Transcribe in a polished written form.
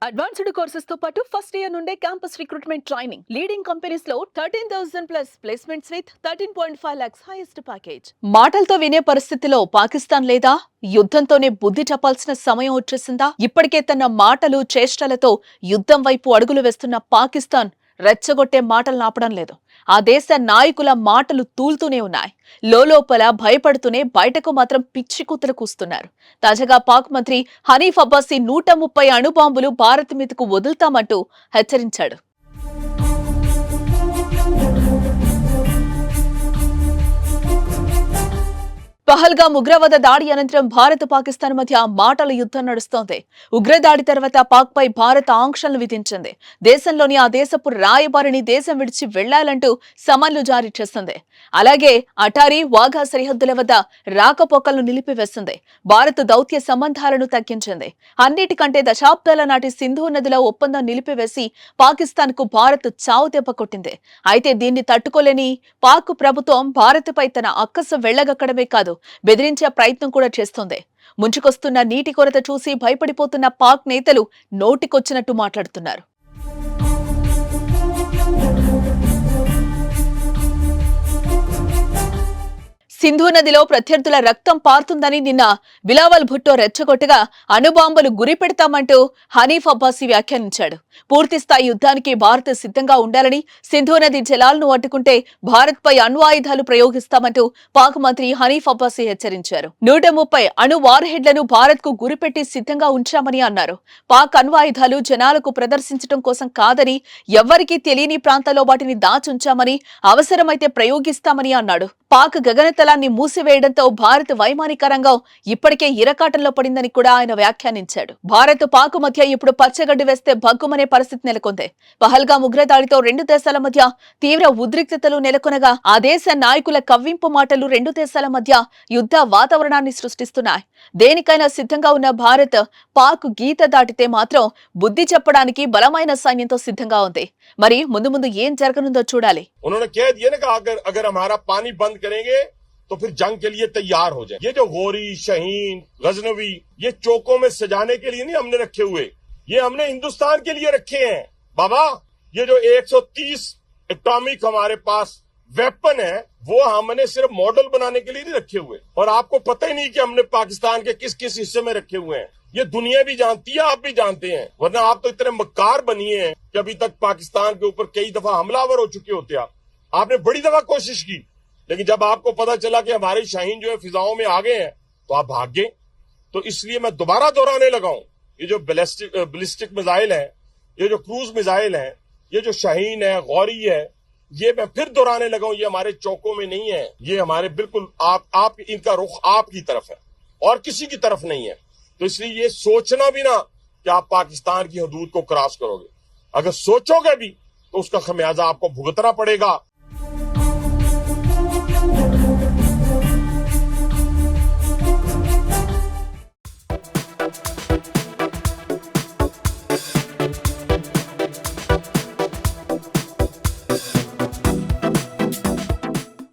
Advanced courses తో పాటు first year నుండే campus recruitment training leading companies లో 13,000 plus placements with 13.5 lakhs highest package. మాటలతో వినే పరిస్థితిలో పాకిస్తాన్ లేదా యుద్ధంతోనే బుద్ధి చెప్పాల్సిన సమయం వచ్చేసిందా? ఇప్పటికే తన మాటలు చేష్టలతో యుద్ధం వైపు అడుగులు వేస్తున్న పాకిస్తాన్ రెచ్చగొట్టే మాటలు ఆపడం లేదు. ఆ దేశ నాయకుల మాటలు తూలుతూనే ఉన్నాయి. లోపల భయపడుతూనే బయటకు మాత్రం పిచ్చి కూతురు కూస్తున్నారు. తాజాగా పాక్ మంత్రి హనీఫ్ అబ్బాసీ 130 అణుబాంబులు భారత్ మీదకు వదులుతామంటూ హెచ్చరించాడు. పహల్గామ్ ఉగ్రవాద దాడి అనంతరం భారత్ పాకిస్తాన్ మధ్య మాటల యుద్ధం నడుస్తోంది. ఉగ్రదాడి తర్వాత పాక్ పై భారత్ ఆంక్షలను విధించింది. దేశంలోని ఆ దేశపు రాయబారిని దేశం విడిచి వెళ్లాలంటూ సమన్లు జారీ చేసింది. అలాగే అటారీ వాఘా సరిహద్దుల వద్ద రాకపోకలను నిలిపివేసింది. భారత్ దౌత్య సంబంధాలను తగ్గించింది. అన్నిటికంటే దశాబ్దాల నాటి సింధు నదిలో ఒప్పందం నిలిపివేసి పాకిస్తాన్ కు భారత్ చావు దెబ్బ కొట్టింది. అయితే దీన్ని తట్టుకోలేని పాక్ ప్రభుత్వం భారత్ పై తన అక్కసు వెళ్లగక్కడమే కాదు, బెదిరించే ప్రయత్నం కూడా చేస్తోంది. ముంచుకొస్తున్న నీటి కొరత చూసి భయపడిపోతున్న పాక్ నేతలు నోటికొచ్చినట్టు మాట్లాడుతున్నారు. సింధు నదిలో ప్రత్యర్థుల రక్తం పారుతుందని నిన్న బిలావల్ భుట్టో రెచ్చగొట్టగా అణుబాంబులు గురిపెడతామంటూ హనీఫ్ అబ్బాసీ వ్యాఖ్యానించాడు. పూర్తిస్థాయి యుద్ధానికి భారత్ సిద్ధంగా ఉండాలని, సింధు నది జలాలను అడ్డుకుంటే భారత్ పై అణు ఆయుధాలు ప్రయోగిస్తామంటూ పాక్ మంత్రి హనీఫ్ అబ్బాసీ హెచ్చరించారు. 130 అణు వార్హెడ్లను భారత్ కు గురిపెట్టి సిద్ధంగా ఉంచామని అన్నారు. పాక్ అణు ఆయుధాలు జనాలకు ప్రదర్శించడం కోసం కాదని, ఎవ్వరికీ తెలియని ప్రాంతాల్లో వాటిని దాచుంచామని, అవసరమైతే ప్రయోగిస్తామని అన్నాడు. పాక్ గగనతలాన్ని మూసివేయడంతో భారత్ వైమానిక రంగం ఇప్పటికే ఇరకాటంలో పడిందని కూడా ఆయన వ్యాఖ్యానించాడు. భారత్ పాక్ మధ్య ఇప్పుడు పచ్చగడ్డి వేస్తే భగ్గుమనే పరిస్థితి నెలకొంది. పహల్గామ్ ఉగ్రదాడితో రెండు దేశాల మధ్య తీవ్ర ఉద్రిక్తతలు నెలకొనగా ఆ దేశ నాయకుల కవ్వింపు మాటలు రెండు దేశాల మధ్య యుద్ధ వాతావరణాన్ని సృష్టిస్తున్నాయి. దేనికైనా సిద్ధంగా ఉన్న భారత్ పాక్ గీత దాటితే మాత్రం బుద్ధి చెప్పడానికి బలమైన సైన్యంతో సిద్ధంగా ఉంది. మరి ముందు ముందు ఏం జరగనుందో చూడాలి. करेंगे तो फिर जंग के लिए तैयार हो जाए। ये जो गोरी, शहीन, गजनवी, ये चौकों में सजाने के लिए नहीं हमने रखे हुए, ये हमने हिंदुस्तान के लिए रखे हैं। बाबा, ये जो 130 एटॉमिक हमारे पास वेपन है, वो हमने सिर्फ मॉडल बनाने के लिए नहीं रखे हुए, और आपको पता ही नहीं कि हमने पाकिस्तान के किस किस हिस्से में रखे हुए हैं। ये दुनिया भी जानती है, आप भी जानते हैं, वरना आप तो इतने मक्कार बनिए हैं कि अभी तक पाकिस्तान के ऊपर कई दफा हमलावर हो चुके होते। आपने बड़ी दफा कोशिश की, लेकिन जब आपको पता चला कि हमारे शाहीन जो है फिजाओं में आ गए हैं तो आप भाग गए। तो इसलिए मैं दोबारा दोहराने लगा हूं, ये जो बैलिस्टिक मिसाइल है, ये जो क्रूज मिसाइल है, ये जो शाहीन है, गौरी है, ये मैं फिर दोहराने लगा हूं, ये हमारे चौकों में नहीं है, ये हमारे बिल्कुल आप इनका रुख आपकी तरफ है और किसी की तरफ नहीं है। तो इसलिए ये सोचना भी ना कि आप पाकिस्तान की हदूद को क्रॉस करोगे, अगर सोचोगे भी तो उसका खमियाजा आपको भुगतना पड़ेगा।